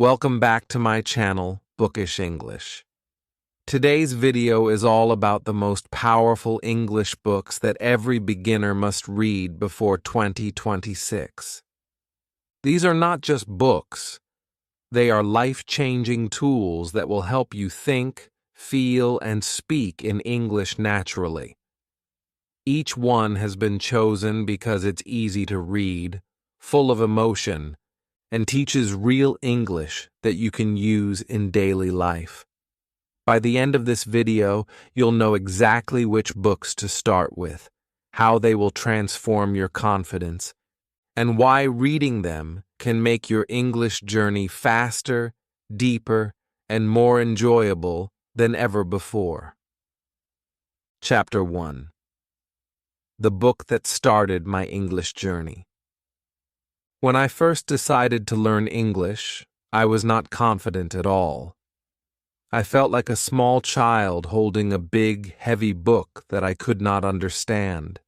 Welcome back to my channel, Bookish English. Today's video is all about the most powerful English books that every beginner must read before 2026. These are not just books. They are life-changing tools that will help you think, feel, and speak in English naturally. Each one has been chosen because it's easy to read, full of emotion, and teaches real English that you can use in daily life. By the end of this video, you'll know exactly which books to start with, how they will transform your confidence, and why reading them can make your English journey faster, deeper, and more enjoyable than ever before. Chapter 1. The book that started my English journey. When I first decided to learn English, I was not confident at all. I felt like a small child holding a big, heavy book that I could not understand.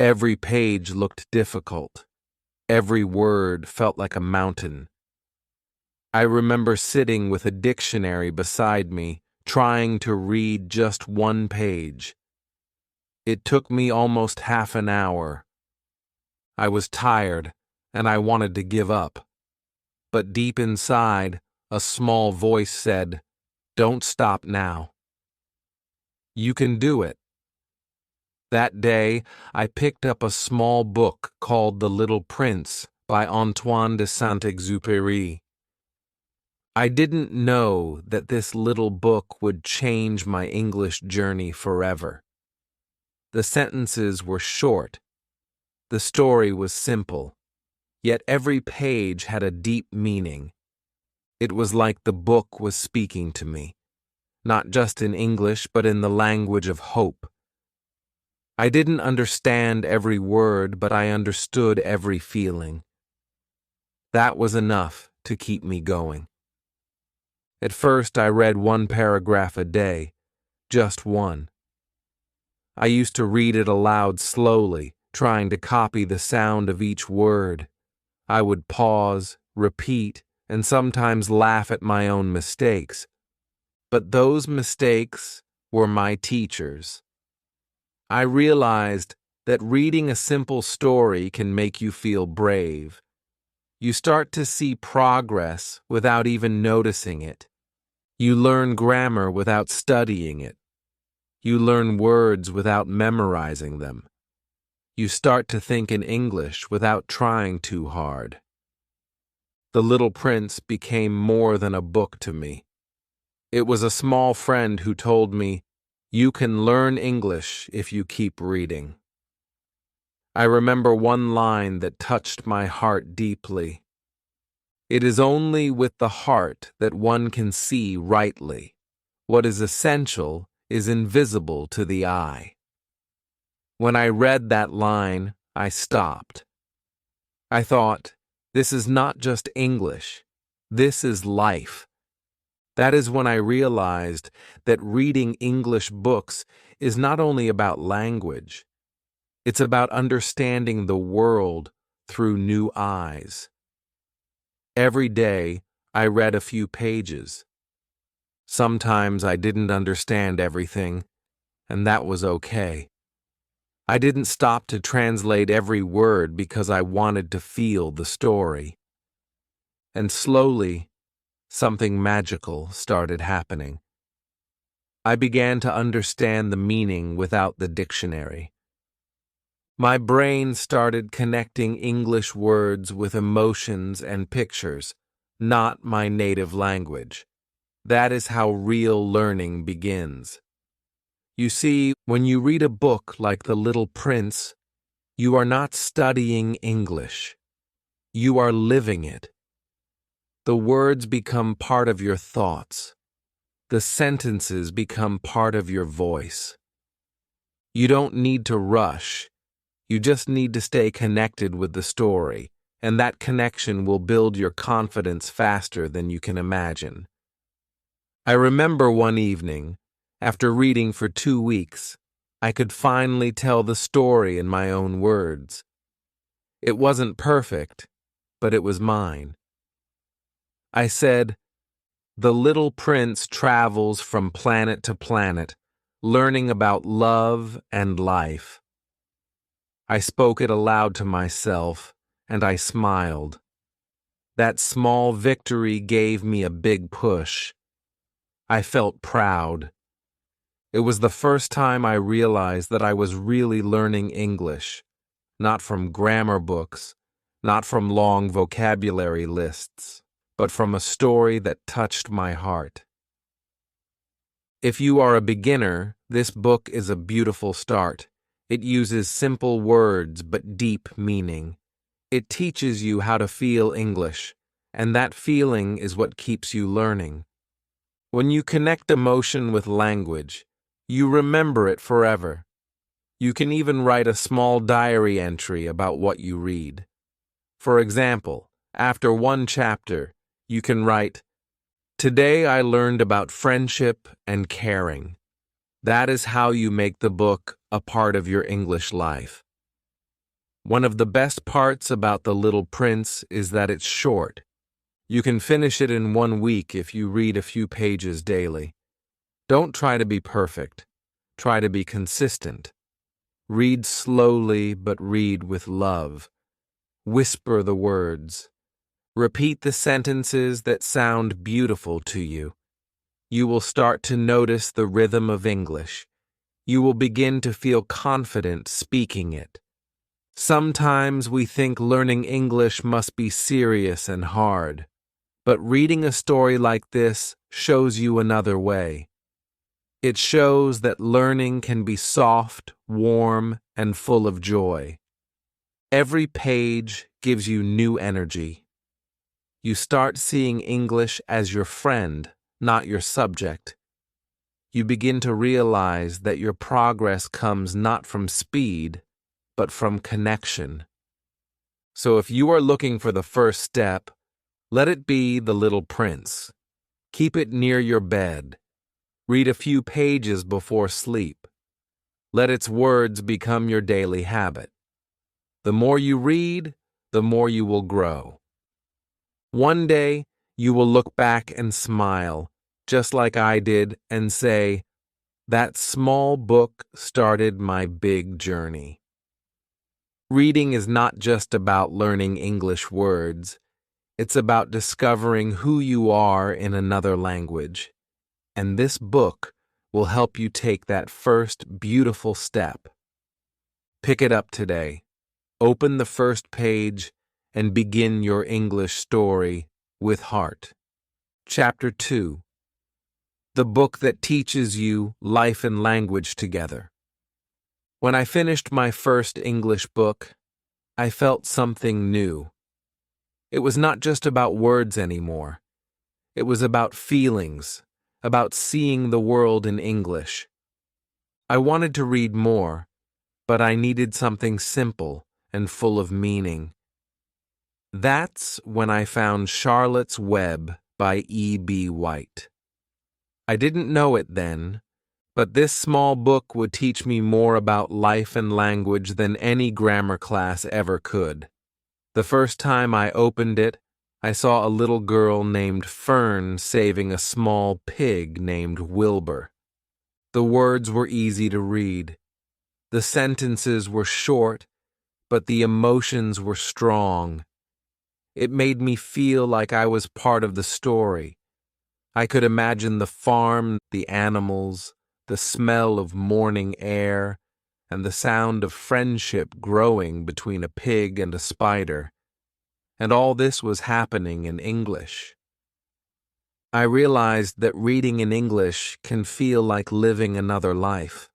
Every page looked difficult. Every word felt like a mountain. I remember sitting with a dictionary beside me, trying to read just one page. It took me almost half an hour. I was tired, and I wanted to give up. But deep inside, a small voice said, "Don't stop now. You can do it." That day, I picked up a small book called The Little Prince by Antoine de Saint-Exupéry. I didn't know that this little book would change my English journey forever. The sentences were short. The story was simple, yet every page had a deep meaning. It was like the book was speaking to me, not just in English, but in the language of hope. I didn't understand every word, but I understood every feeling. That was enough to keep me going. At first, I read one paragraph a day, just one. I used to read it aloud slowly, trying to copy the sound of each word. I would pause, repeat, and sometimes laugh at my own mistakes. But those mistakes were my teachers. I realized that reading a simple story can make you feel brave. You start to see progress without even noticing it. You learn grammar without studying it. You learn words without memorizing them. You start to think in English without trying too hard. The Little Prince became more than a book to me. It was a small friend who told me, "You can learn English if you keep reading." I remember one line that touched my heart deeply. "It is only with the heart that one can see rightly. What is essential is invisible to the eye." When I read that line, I stopped. I thought, this is not just English. This is life. That is when I realized that reading English books is not only about language. It's about understanding the world through new eyes. Every day, I read a few pages. Sometimes I didn't understand everything, and that was okay. I didn't stop to translate every word because I wanted to feel the story. And slowly, something magical started happening. I began to understand the meaning without the dictionary. My brain started connecting English words with emotions and pictures, not my native language. That is how real learning begins. You see, when you read a book like The Little Prince, you are not studying English. You are living it. The words become part of your thoughts. The sentences become part of your voice. You don't need to rush. You just need to stay connected with the story, and that connection will build your confidence faster than you can imagine. I remember one evening, after reading for 2 weeks, I could finally tell the story in my own words. It wasn't perfect, but it was mine. I said, "The little prince travels from planet to planet, learning about love and life." I spoke it aloud to myself, and I smiled. That small victory gave me a big push. I felt proud. It was the first time I realized that I was really learning English, not from grammar books, not from long vocabulary lists, but from a story that touched my heart. If you are a beginner, this book is a beautiful start. It uses simple words but deep meaning. It teaches you how to feel English, and that feeling is what keeps you learning. When you connect emotion with language, you remember it forever. You can even write a small diary entry about what you read. For example, after one chapter, you can write, "Today I learned about friendship and caring." That is how you make the book a part of your English life. One of the best parts about The Little Prince is that it's short. You can finish it in 1 week if you read a few pages daily. Don't try to be perfect. Try to be consistent. Read slowly, but read with love. Whisper the words. Repeat the sentences that sound beautiful to you. You will start to notice the rhythm of English. You will begin to feel confident speaking it. Sometimes we think learning English must be serious and hard, but reading a story like this shows you another way. It shows that learning can be soft, warm, and full of joy. Every page gives you new energy. You start seeing English as your friend, not your subject. You begin to realize that your progress comes not from speed, but from connection. So if you are looking for the first step, let it be The Little Prince. Keep it near your bed. Read a few pages before sleep. Let its words become your daily habit. The more you read, the more you will grow. One day, you will look back and smile, just like I did, and say, "That small book started my big journey." Reading is not just about learning English words. It's about discovering who you are in another language. And this book will help you take that first beautiful step. Pick it up today. Open the first page and begin your English story with heart. Chapter 2. The book that teaches you life and language together. When I finished my first English book, I felt something new. It was not just about words anymore. It was about feelings, about seeing the world in English. I wanted to read more, but I needed something simple and full of meaning. That's when I found Charlotte's Web by E.B. White. I didn't know it then, but this small book would teach me more about life and language than any grammar class ever could. The first time I opened it, I saw a little girl named Fern saving a small pig named Wilbur. The words were easy to read. The sentences were short, but the emotions were strong. It made me feel like I was part of the story. I could imagine the farm, the animals, the smell of morning air, and the sound of friendship growing between a pig and a spider. And all this was happening in English. I realized that reading in English can feel like living another life.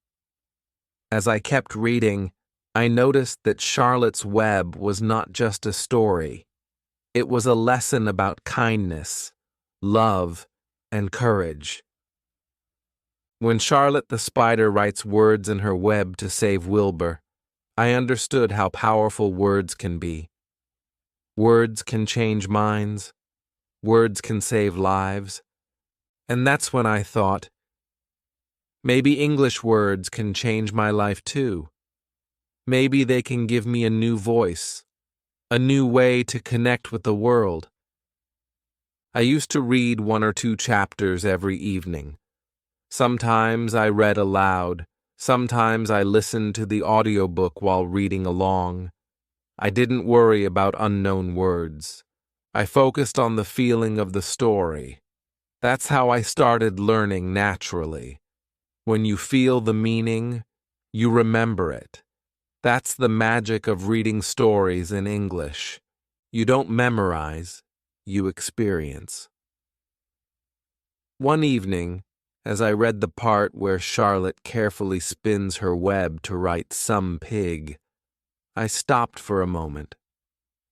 As I kept reading, I noticed that Charlotte's Web was not just a story. It was a lesson about kindness, love, and courage. When Charlotte the spider writes words in her web to save Wilbur, I understood how powerful words can be. Words can change minds. Words can save lives. And that's when I thought, maybe English words can change my life too. Maybe they can give me a new voice, a new way to connect with the world. I used to read 1 or 2 chapters every evening. Sometimes I read aloud. Sometimes I listened to the audiobook while reading along. I didn't worry about unknown words. I focused on the feeling of the story. That's how I started learning naturally. When you feel the meaning, you remember it. That's the magic of reading stories in English. You don't memorize, you experience. One evening, as I read the part where Charlotte carefully spins her web to write "some pig," I stopped for a moment.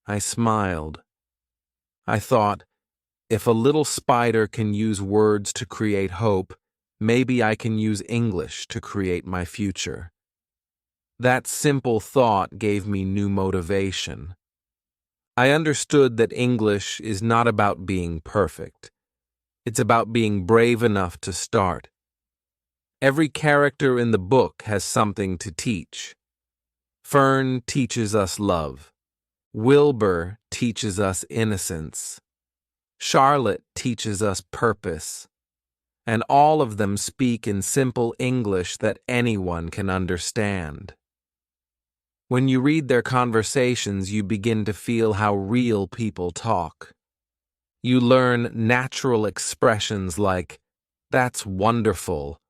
I smiled. I thought, if a little spider can use words to create hope, maybe I can use English to create my future. That simple thought gave me new motivation. I understood that English is not about being perfect. It's about being brave enough to start. Every character in the book has something to teach. Fern teaches us love. Wilbur teaches us innocence. Charlotte teaches us purpose. And all of them speak in simple English that anyone can understand. When you read their conversations, you begin to feel how real people talk. You learn natural expressions like, "That's wonderful,"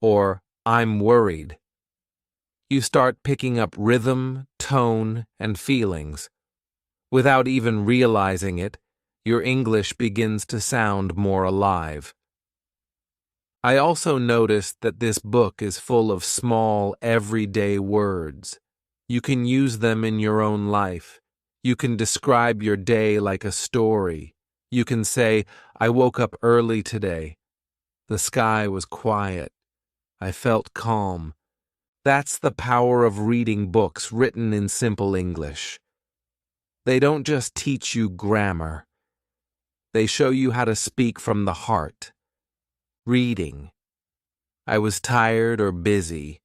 or "I'm worried." You start picking up rhythm, tone, and feelings. Without even realizing it, your English begins to sound more alive. I also noticed that this book is full of small, everyday words. You can use them in your own life. You can describe your day like a story. You can say, "I woke up early today. The sky was quiet. I felt calm." That's the power of reading books written in simple English. They don't just teach you grammar. They show you how to speak from the heart. Reading. I was tired or busy.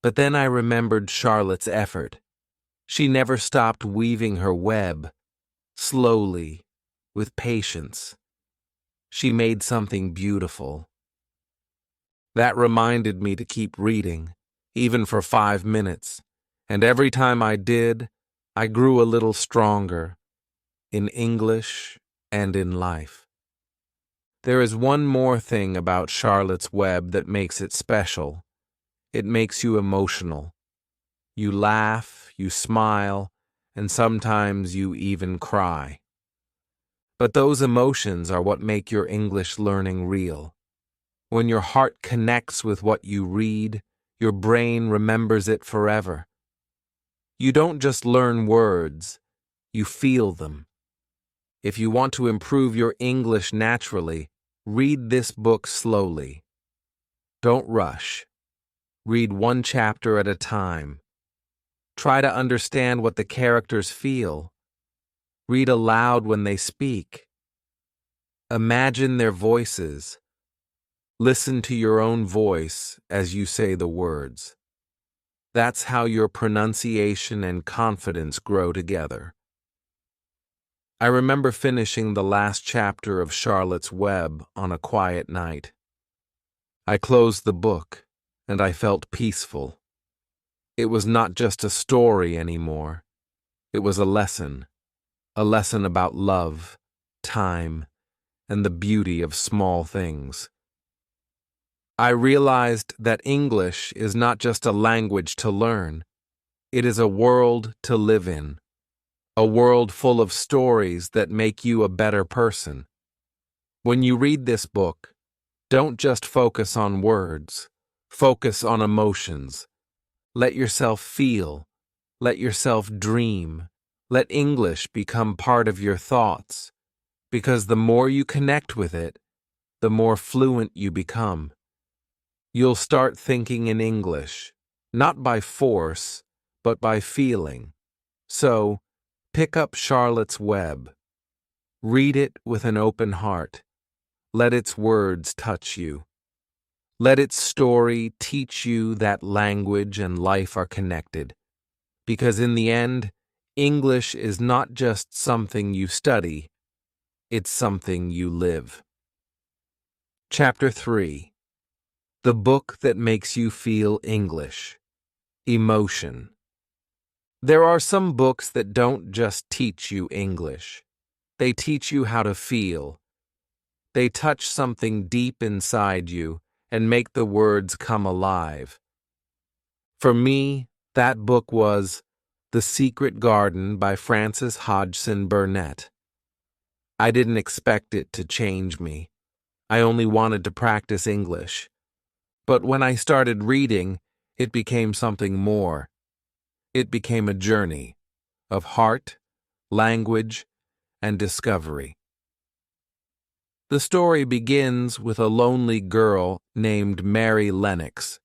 But then I remembered Charlotte's effort. She never stopped weaving her web. Slowly, with patience. She made something beautiful. That reminded me to keep reading, even for 5 minutes. And every time I did, I grew a little stronger, in English and in life. There is one more thing about Charlotte's Web that makes it special. It makes you emotional. You laugh, you smile, and sometimes you even cry. But those emotions are what make your English learning real. When your heart connects with what you read, your brain remembers it forever. You don't just learn words, you feel them. If you want to improve your English naturally, read this book slowly. Don't rush. Read 1 chapter at a time. Try to understand what the characters feel. Read aloud when they speak. Imagine their voices. Listen to your own voice as you say the words. That's how your pronunciation and confidence grow together. I remember finishing the last chapter of Charlotte's Web on a quiet night. I closed the book, and I felt peaceful. It was not just a story anymore. It was a lesson about love, time, and the beauty of small things. I realized that English is not just a language to learn. It is a world to live in. A world full of stories that make you a better person. When you read this book, don't just focus on words. Focus on emotions. Let yourself feel. Let yourself dream. Let English become part of your thoughts. Because the more you connect with it, the more fluent you become. You'll start thinking in English, not by force, but by feeling. So, pick up Charlotte's Web. Read it with an open heart. Let its words touch you. Let its story teach you that language and life are connected. Because in the end, English is not just something you study, it's something you live. Chapter 3. The book that makes you feel English. Emotion. There are some books that don't just teach you English. They teach you how to feel. They touch something deep inside you and make the words come alive. For me, that book was The Secret Garden by Frances Hodgson Burnett. I didn't expect it to change me. I only wanted to practice English. But when I started reading, it became something more. It became a journey of heart, language, and discovery. The story begins with a lonely girl named Mary Lennox.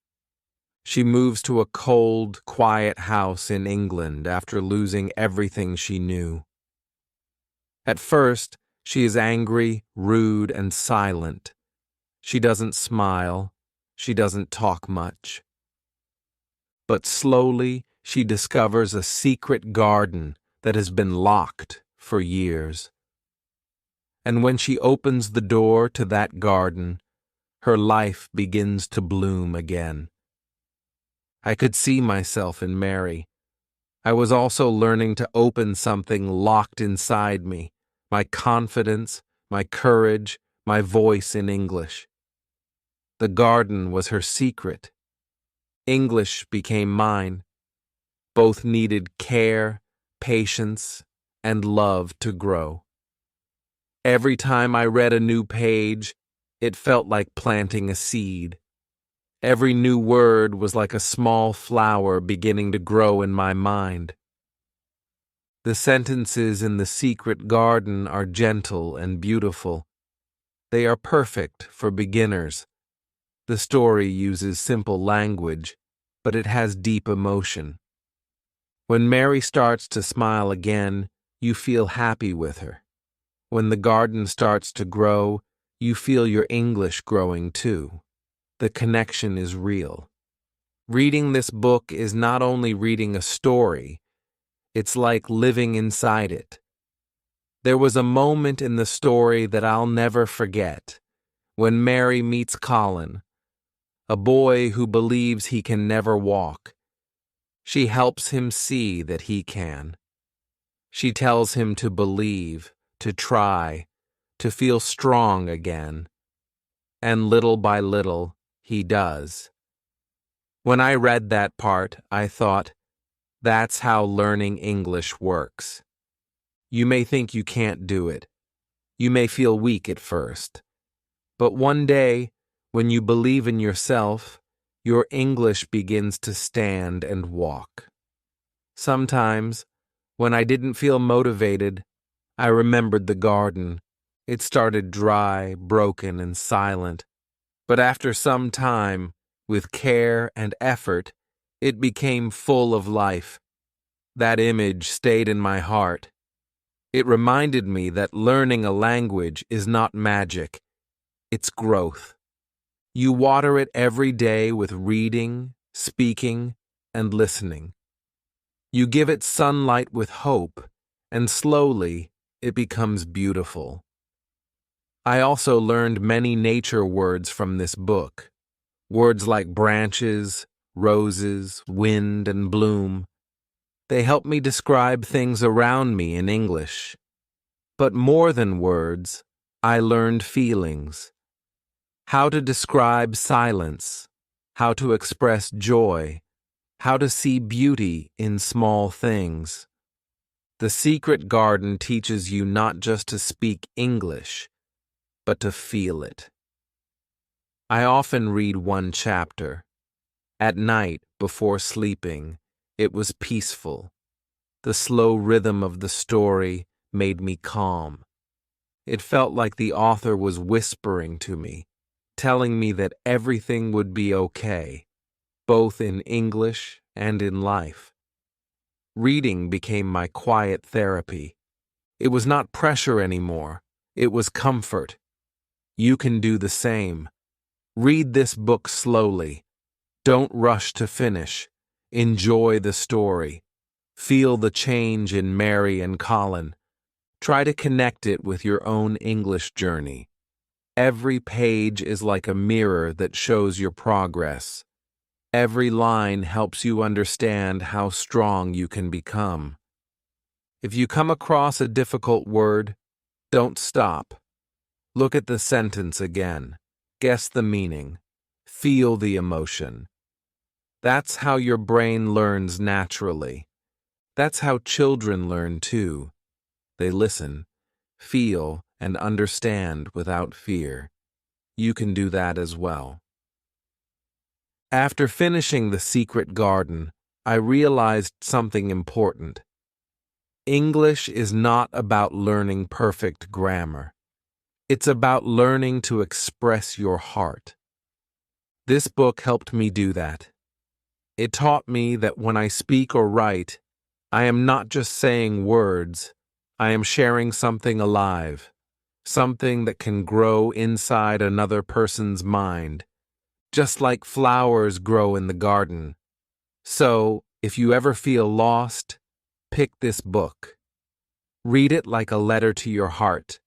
She moves to a cold, quiet house in England after losing everything she knew. At first, she is angry, rude, and silent. She doesn't smile. She doesn't talk much. But slowly, she discovers a secret garden that has been locked for years. And when she opens the door to that garden, her life begins to bloom again. I could see myself in Mary. I was also learning to open something locked inside me, my confidence, my courage, my voice in English. The garden was her secret. English became mine. Both needed care, patience, and love to grow. Every time I read a new page, it felt like planting a seed. Every new word was like a small flower beginning to grow in my mind. The sentences in The Secret Garden are gentle and beautiful. They are perfect for beginners. The story uses simple language, but it has deep emotion. When Mary starts to smile again, you feel happy with her. When the garden starts to grow, you feel your English growing too. The connection is real. Reading this book is not only reading a story, it's like living inside it. There was a moment in the story that I'll never forget, when Mary meets Colin, a boy who believes he can never walk. She helps him see that he can. She tells him to believe, to try, to feel strong again. And little by little, he does. When I read that part, I thought, that's how learning English works. You may think you can't do it. You may feel weak at first. But one day, when you believe in yourself, your English begins to stand and walk. Sometimes, when I didn't feel motivated, I remembered the garden. It started dry, broken, and silent. But after some time, with care and effort, it became full of life. That image stayed in my heart. It reminded me that learning a language is not magic. It's growth. You water it every day with reading, speaking, and listening. You give it sunlight with hope, and slowly it becomes beautiful. I also learned many nature words from this book. Words like branches, roses, wind, and bloom. They help me describe things around me in English. But more than words, I learned feelings. How to describe silence, how to express joy, how to see beauty in small things. The Secret Garden teaches you not just to speak English, but to feel it. I often read one chapter. At night, before sleeping, it was peaceful. The slow rhythm of the story made me calm. It felt like the author was whispering to me, telling me that everything would be okay, both in English and in life. Reading became my quiet therapy. It was not pressure anymore. It was comfort. You can do the same. Read this book slowly. Don't rush to finish. Enjoy the story. Feel the change in Mary and Colin. Try to connect it with your own English journey. Every page is like a mirror that shows your progress. Every line helps you understand how strong you can become. If you come across a difficult word, don't stop. Look at the sentence again. Guess the meaning. Feel the emotion. That's how your brain learns naturally. That's how children learn too. They listen, feel, and understand without fear. You can do that as well. After finishing The Secret Garden, I realized something important. English is not about learning perfect grammar. It's about learning to express your heart. This book helped me do that. It taught me that when I speak or write, I am not just saying words, I am sharing something alive, something that can grow inside another person's mind, just like flowers grow in the garden. So, if you ever feel lost, pick this book. Read it like a letter to your heart.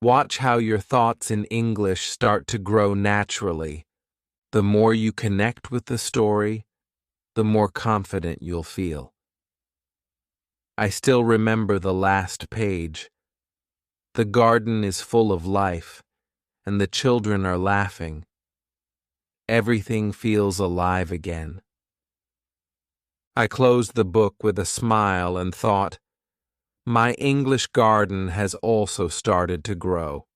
Watch how your thoughts in English start to grow naturally. The more you connect with the story, the more confident you'll feel. I still remember the last page. The garden is full of life, and the children are laughing. Everything feels alive again. I closed the book with a smile and thought, my English garden has also started to grow.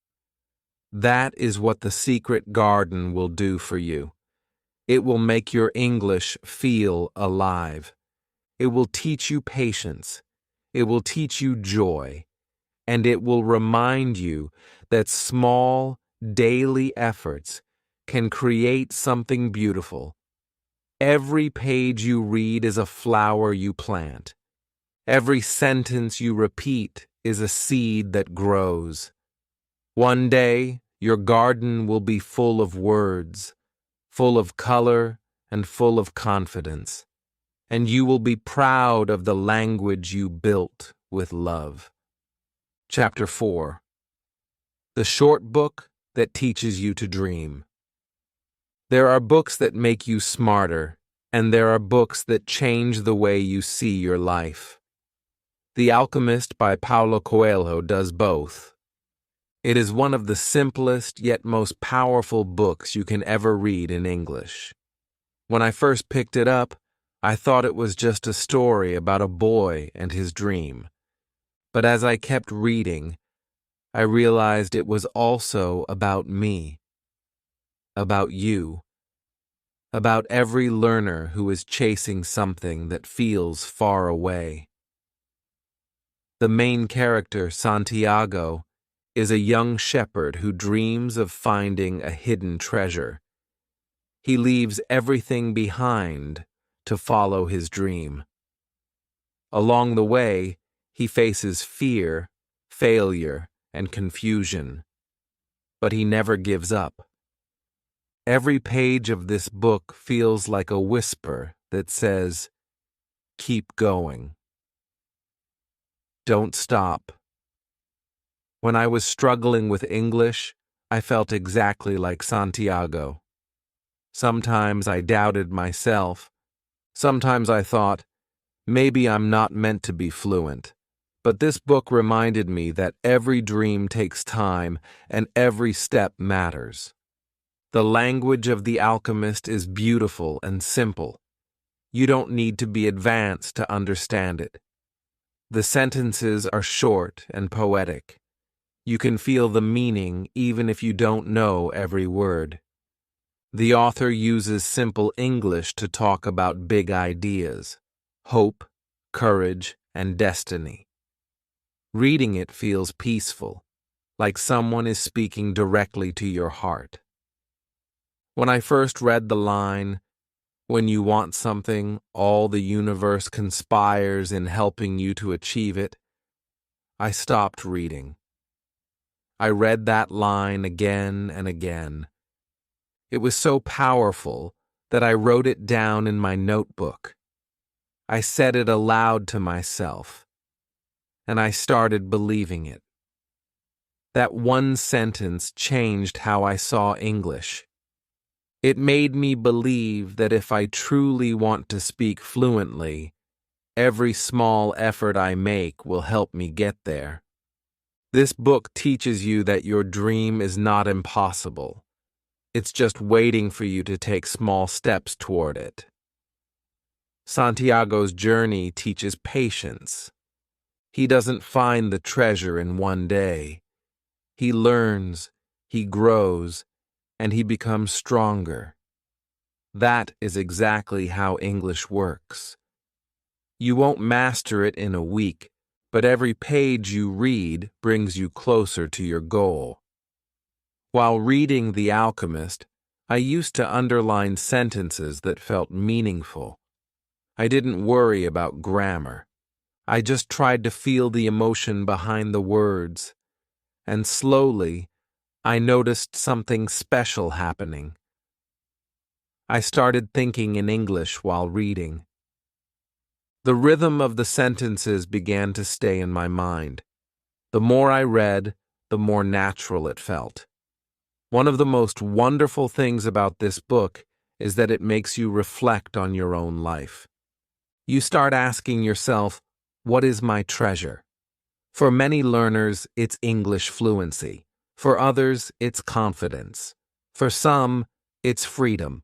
That is what The Secret Garden will do for you. It will make your English feel alive. It will teach you patience. It will teach you joy. And it will remind you that small, daily efforts can create something beautiful. Every page you read is a flower you plant. Every sentence you repeat is a seed that grows. One day, your garden will be full of words, full of color, and full of confidence. And you will be proud of the language you built with love. Chapter 4. The short book that teaches you to dream. There are books that make you smarter, and there are books that change the way you see your life. The Alchemist by Paulo Coelho does both. It is one of the simplest yet most powerful books you can ever read in English. When I first picked it up, I thought it was just a story about a boy and his dream. But as I kept reading, I realized it was also about me, about you, about every learner who is chasing something that feels far away. The main character, Santiago, is a young shepherd who dreams of finding a hidden treasure. He leaves everything behind to follow his dream. Along the way, he faces fear, failure, and confusion, but he never gives up. Every page of this book feels like a whisper that says, "Keep going. Don't stop." When I was struggling with English, I felt exactly like Santiago. Sometimes I doubted myself. Sometimes I thought, maybe I'm not meant to be fluent. But this book reminded me that every dream takes time and every step matters. The language of The Alchemist is beautiful and simple. You don't need to be advanced to understand it. The sentences are short and poetic. You can feel the meaning even if you don't know every word. The author uses simple English to talk about big ideas: hope, courage, and destiny. Reading it feels peaceful, like someone is speaking directly to your heart. When I first read the line, "When you want something, all the universe conspires in helping you to achieve it," I stopped reading. I read that line again and again. It was so powerful that I wrote it down in my notebook. I said it aloud to myself. and I started believing it. That one sentence changed how I saw English. It made me believe that if I truly want to speak fluently, every small effort I make will help me get there. This book teaches you that your dream is not impossible. It's just waiting for you to take small steps toward it. Santiago's journey teaches patience. He doesn't find the treasure in one day. He learns, he grows, and he becomes stronger. That is exactly how English works. You won't master it in a week, but every page you read brings you closer to your goal. While reading The Alchemist, I used to underline sentences that felt meaningful. I didn't worry about grammar. I just tried to feel the emotion behind the words. And slowly, I noticed something special happening. I started thinking in English while reading. The rhythm of the sentences began to stay in my mind. The more I read, the more natural it felt. One of the most wonderful things about this book is that it makes you reflect on your own life. You start asking yourself, what is my treasure? For many learners, it's English fluency. For others, it's confidence. For some, it's freedom.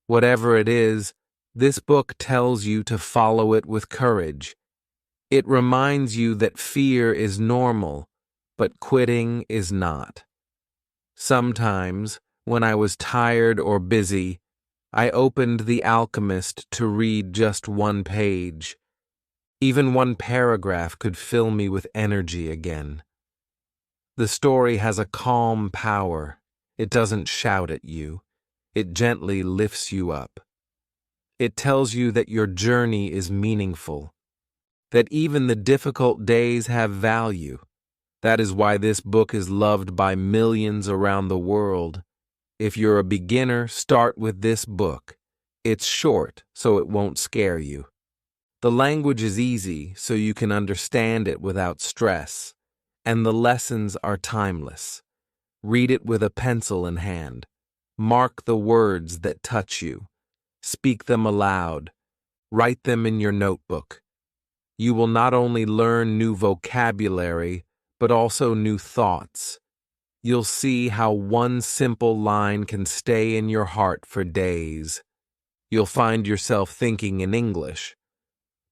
Whatever it is, this book tells you to follow it with courage. It reminds you that fear is normal, but quitting is not. Sometimes, when I was tired or busy, I opened The Alchemist to read just one page. Even one paragraph could fill me with energy again. The story has a calm power. It doesn't shout at you. It gently lifts you up. It tells you that your journey is meaningful, that even the difficult days have value. That is why this book is loved by millions around the world. If you're a beginner, start with this book. It's short, so it won't scare you. The language is easy, so you can understand it without stress. And the lessons are timeless. Read it with a pencil in hand. Mark the words that touch you. Speak them aloud. Write them in your notebook. You will not only learn new vocabulary, but also new thoughts. You'll see how one simple line can stay in your heart for days. You'll find yourself thinking in English,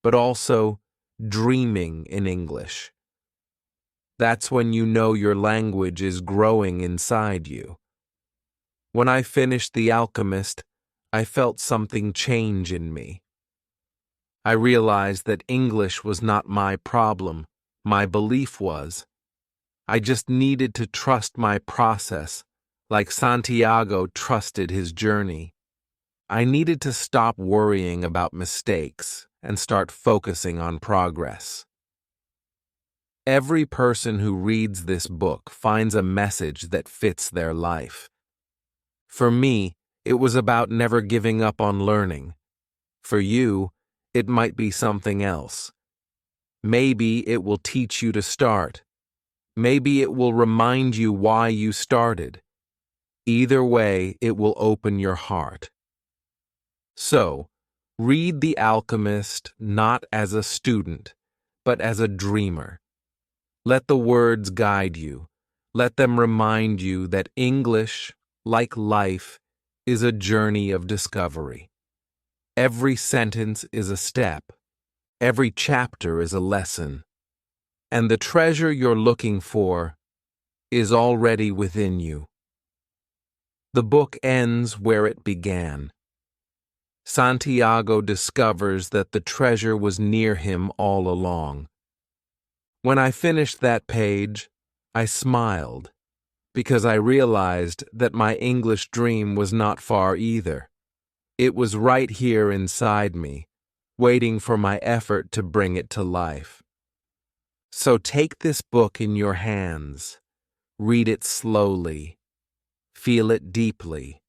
but also dreaming in English. That's when you know your language is growing inside you. When I finished The Alchemist, I felt something change in me. I realized that English was not my problem, my belief was. I just needed to trust my process, like Santiago trusted his journey. I needed to stop worrying about mistakes and start focusing on progress. Every person who reads this book finds a message that fits their life. For me, it was about never giving up on learning. For you, it might be something else. Maybe it will teach you to start. Maybe it will remind you why you started. Either way, it will open your heart. So, read The Alchemist not as a student, but as a dreamer. Let the words guide you. Let them remind you that English, like life, is a journey of discovery. Every sentence is a step. Every chapter is a lesson. And the treasure you're looking for is already within you. The book ends where it began. Santiago discovers that the treasure was near him all along. When I finished that page, I smiled, because I realized that my English dream was not far either. It was right here inside me, waiting for my effort to bring it to life. So take this book in your hands. Read it slowly. Feel it deeply.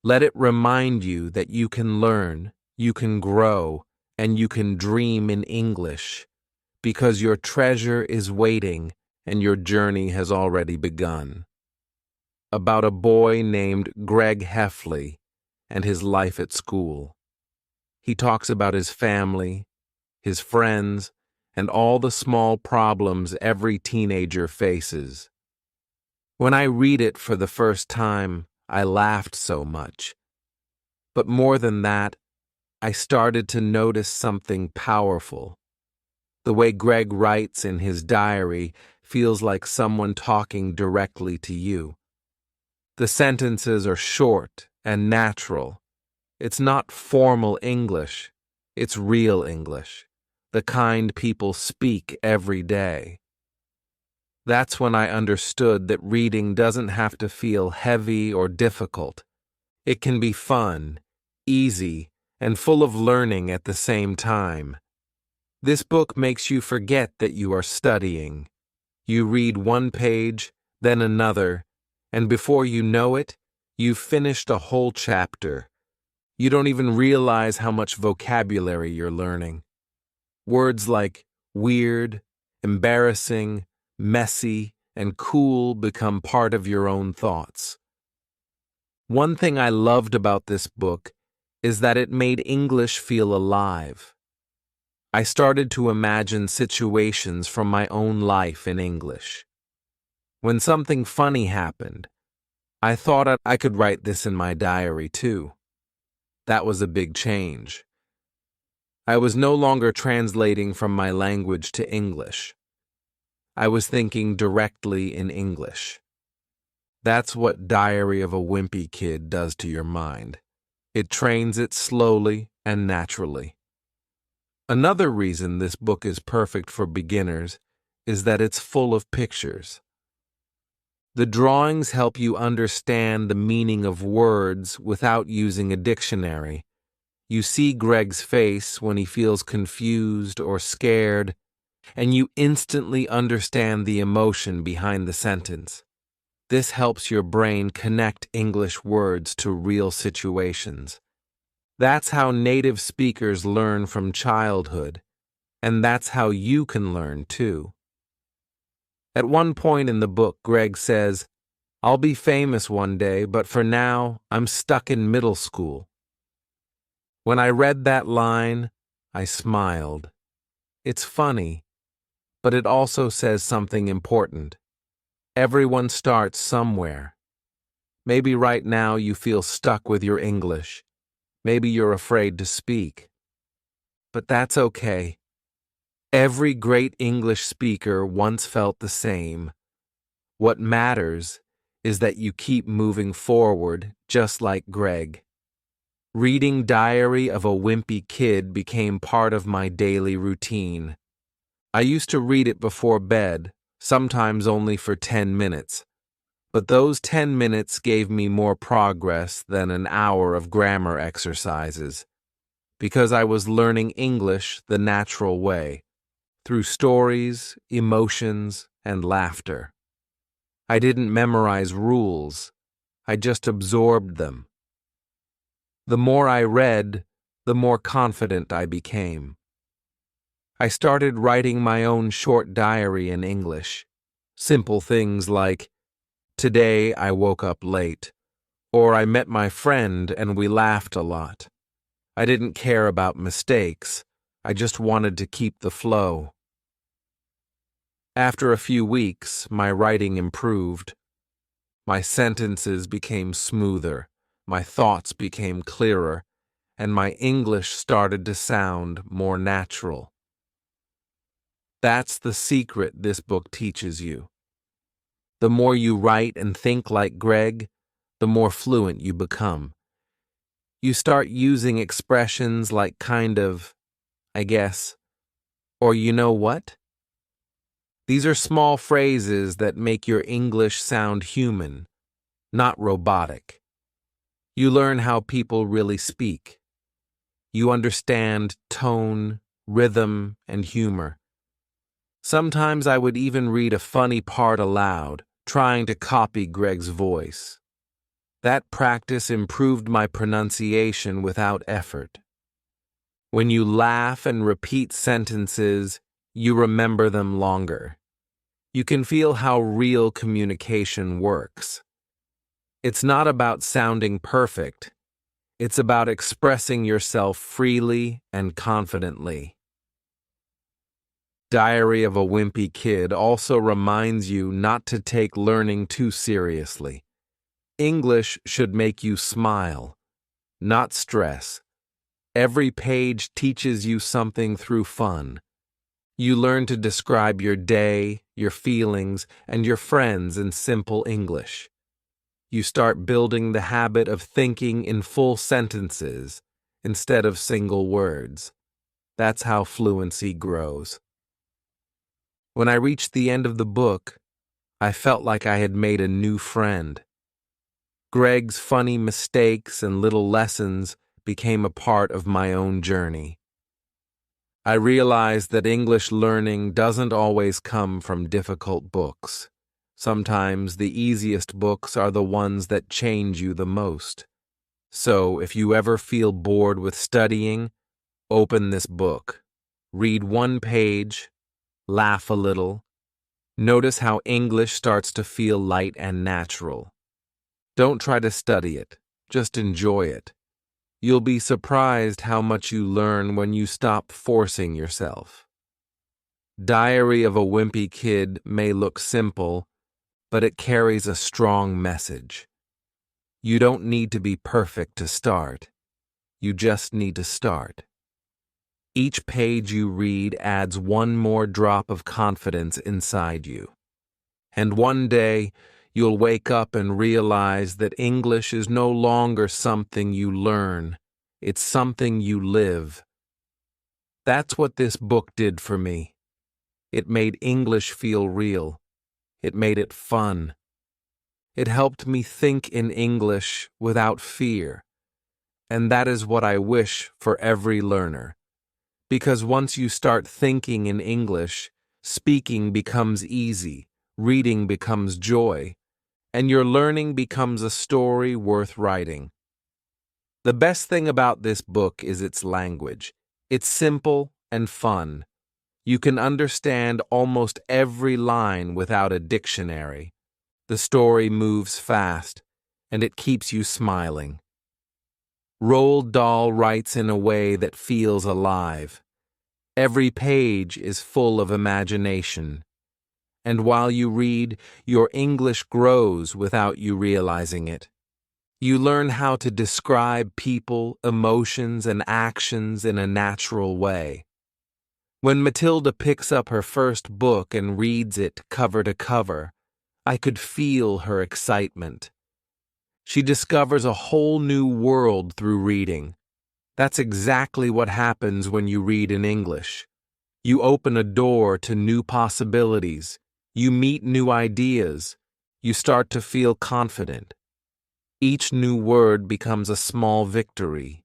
Let it remind you that you can learn, you can grow, and you can dream in English. because your treasure is waiting and your journey has already begun. About a boy named Greg Heffley and his life at school. He talks about his family, his friends, and all the small problems every teenager faces. When I read it for the first time, I laughed so much. But more than that, I started to notice something powerful. The way Greg writes in his diary feels like someone talking directly to you. The sentences are short and natural. It's not formal English, it's real English, the kind people speak every day. That's when I understood that reading doesn't have to feel heavy or difficult. It can be fun, easy, and full of learning at the same time. This book makes you forget that you are studying. You read one page, then another, and before you know it, you've finished a whole chapter. You don't even realize how much vocabulary you're learning. Words like weird, embarrassing, messy, and cool become part of your own thoughts. One thing I loved about this book is that it made English feel alive. I started to imagine situations from my own life in English. When something funny happened, I thought I could write this in my diary too. That was a big change. I was no longer translating from my language to English. I was thinking directly in English. That's what Diary of a Wimpy Kid does to your mind. It trains it slowly and naturally. Another reason this book is perfect for beginners is that it's full of pictures. The drawings help you understand the meaning of words without using a dictionary. You see Greg's face when he feels confused or scared, and you instantly understand the emotion behind the sentence. This helps your brain connect English words to real situations. That's how native speakers learn from childhood, and that's how you can learn too. At one point in the book, Greg says, "I'll be famous one day, but for now, I'm stuck in middle school." When I read that line, I smiled. It's funny, but it also says something important. Everyone starts somewhere. Maybe right now you feel stuck with your English. Maybe you're afraid to speak. But that's okay. Every great English speaker once felt the same. What matters is that you keep moving forward, just like Greg. Reading Diary of a Wimpy Kid became part of my daily routine. I used to read it before bed, sometimes only for 10 minutes. But those 10 minutes gave me more progress than an hour of grammar exercises, because I was learning English the natural way, through stories, emotions, and laughter. I didn't memorize rules, I just absorbed them. The more I read, the more confident I became. I started writing my own short diary in English. Simple things like, "Today I woke up late," or "I met my friend and we laughed a lot." I didn't care about mistakes. I just wanted to keep the flow. After a few weeks, my writing improved. My sentences became smoother, my thoughts became clearer, and my English started to sound more natural. That's the secret this book teaches you. The more you write and think like Greg, the more fluent you become. You start using expressions like kind of, I guess, or you know what? These are small phrases that make your English sound human, not robotic. You learn how people really speak. You understand tone, rhythm, and humor. Sometimes I would even read a funny part aloud, trying to copy Greg's voice. That practice improved my pronunciation without effort. When you laugh and repeat sentences, you remember them longer. You can feel how real communication works. It's not about sounding perfect. It's about expressing yourself freely and confidently. Diary of a Wimpy Kid also reminds you not to take learning too seriously. English should make you smile, not stress. Every page teaches you something through fun. You learn to describe your day, your feelings, and your friends in simple English. You start building the habit of thinking in full sentences instead of single words. That's how fluency grows. When I reached the end of the book, I felt like I had made a new friend. Greg's funny mistakes and little lessons became a part of my own journey. I realized that English learning doesn't always come from difficult books. Sometimes the easiest books are the ones that change you the most. So, if you ever feel bored with studying, open this book. Read one page, laugh a little. Notice how English starts to feel light and natural. Don't try to study it, just enjoy it. You'll be surprised how much you learn when you stop forcing yourself. Diary of a Wimpy Kid may look simple, but it carries a strong message. You don't need to be perfect to start. You just need to start. Each page you read adds one more drop of confidence inside you. And one day, you'll wake up and realize that English is no longer something you learn. It's something you live. That's what this book did for me. It made English feel real. It made it fun. It helped me think in English without fear. And that is what I wish for every learner. Because once you start thinking in English, speaking becomes easy, reading becomes joy, and your learning becomes a story worth writing. The best thing about this book is its language. It's simple and fun. You can understand almost every line without a dictionary. The story moves fast, and it keeps you smiling. Roald Dahl writes in a way that feels alive. Every page is full of imagination. And while you read, your English grows without you realizing it. You learn how to describe people, emotions, and actions in a natural way. When Matilda picks up her first book and reads it cover to cover, I could feel her excitement. She discovers a whole new world through reading. That's exactly what happens when you read in English. You open a door to new possibilities. You meet new ideas. You start to feel confident. Each new word becomes a small victory.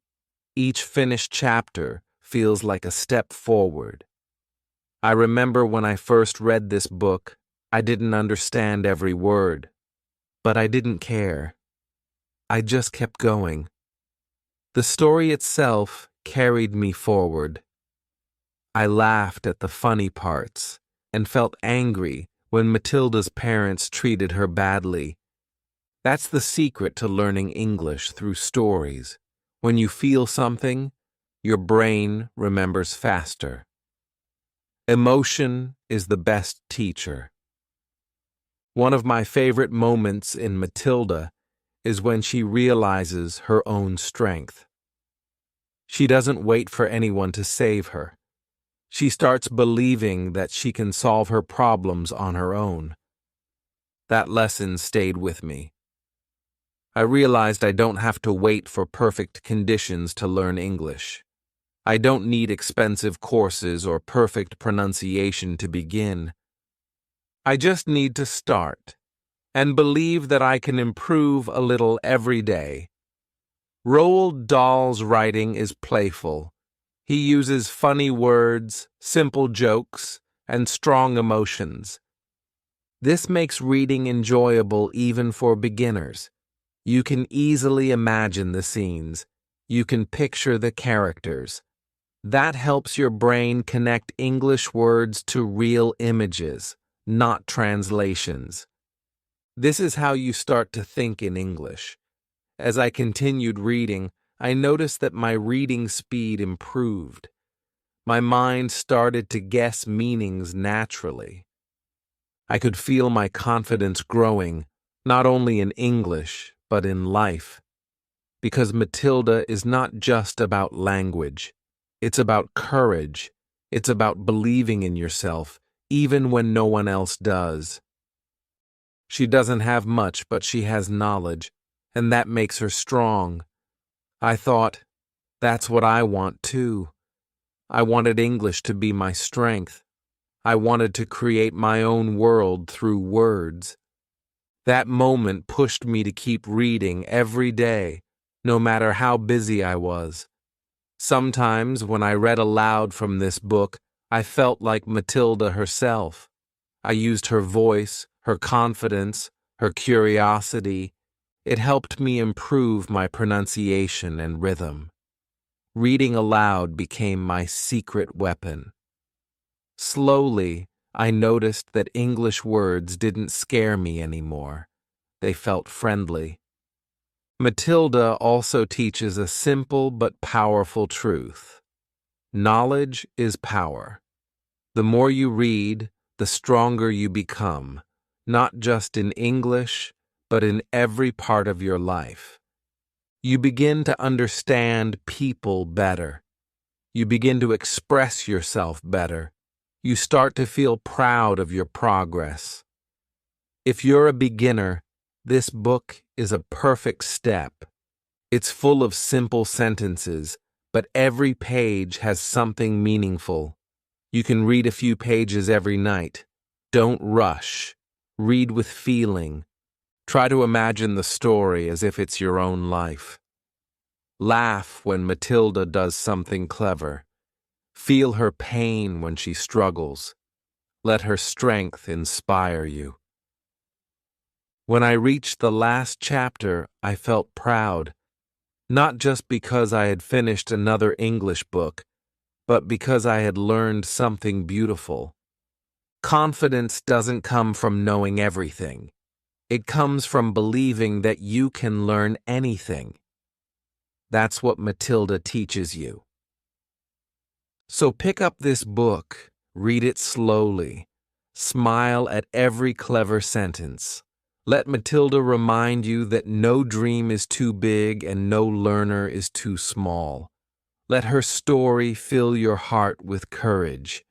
Each finished chapter feels like a step forward. I remember when I first read this book, I didn't understand every word. But I didn't care. I just kept going. The story itself carried me forward. I laughed at the funny parts and felt angry when Matilda's parents treated her badly. That's the secret to learning English through stories. When you feel something, your brain remembers faster. Emotion is the best teacher. One of my favorite moments in Matilda is when she realizes her own strength. She doesn't wait for anyone to save her. She starts believing that she can solve her problems on her own. That lesson stayed with me. I realized I don't have to wait for perfect conditions to learn English. I don't need expensive courses or perfect pronunciation to begin. I just need to start and believe that I can improve a little every day. Roald Dahl's writing is playful. He uses funny words, simple jokes, and strong emotions. This makes reading enjoyable even for beginners. You can easily imagine the scenes. You can picture the characters. That helps your brain connect English words to real images, not translations. This is how you start to think in English. As I continued reading, I noticed that my reading speed improved. My mind started to guess meanings naturally. I could feel my confidence growing, not only in English, but in life. Because Matilda is not just about language. It's about courage. It's about believing in yourself, even when no one else does. She doesn't have much, but she has knowledge, and that makes her strong. I thought, that's what I want too. I wanted English to be my strength. I wanted to create my own world through words. That moment pushed me to keep reading every day, no matter how busy I was. Sometimes, when I read aloud from this book, I felt like Matilda herself. I used her voice, her confidence, her curiosity. It helped me improve my pronunciation and rhythm. Reading aloud became my secret weapon. Slowly, I noticed that English words didn't scare me anymore. They felt friendly. Matilda also teaches a simple but powerful truth. Knowledge is power. The more you read, the stronger you become, not just in English, but in every part of your life. You begin to understand people better. You begin to express yourself better. You start to feel proud of your progress. If you're a beginner, this book is a perfect step. It's full of simple sentences, but every page has something meaningful. You can read a few pages every night. Don't rush. Read with feeling. Try to imagine the story as if it's your own life. Laugh when Matilda does something clever. Feel her pain when she struggles. Let her strength inspire you. When I reached the last chapter, I felt proud, not just because I had finished another English book, but because I had learned something beautiful. Confidence doesn't come from knowing everything. It comes from believing that you can learn anything. That's what Matilda teaches you. So pick up this book, read it slowly, smile at every clever sentence. Let Matilda remind you that no dream is too big and no learner is too small. Let her story fill your heart with courage.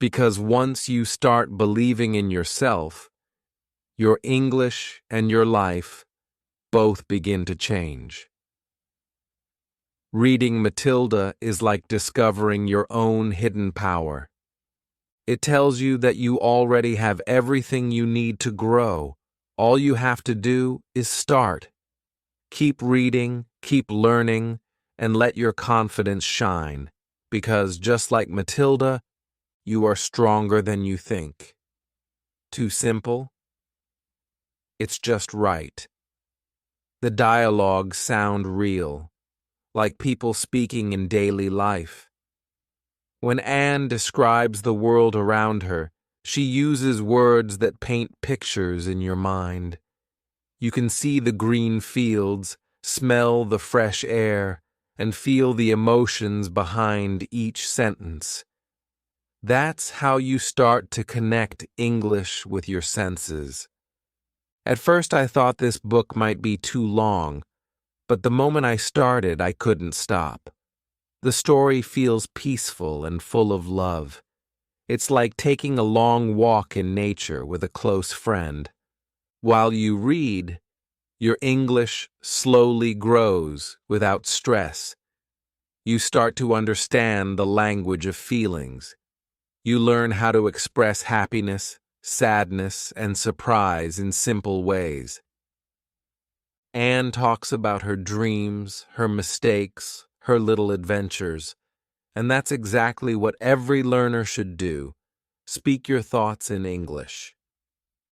Because once you start believing in yourself, your English and your life both begin to change. Reading Matilda is like discovering your own hidden power. It tells you that you already have everything you need to grow. All you have to do is start. Keep reading, keep learning, and let your confidence shine, because just like Matilda, you are stronger than you think. Too simple? It's just right. The dialogues sound real, like people speaking in daily life. When Anne describes the world around her, she uses words that paint pictures in your mind. You can see the green fields, smell the fresh air, and feel the emotions behind each sentence. That's how you start to connect English with your senses. At first I thought this book might be too long, but the moment I started, I couldn't stop. The story feels peaceful and full of love. It's like taking a long walk in nature with a close friend. While you read, your English slowly grows without stress. You start to understand the language of feelings. You learn how to express happiness, sadness, and surprise in simple ways. Anne talks about her dreams, her mistakes, her little adventures. And that's exactly what every learner should do. Speak your thoughts in English.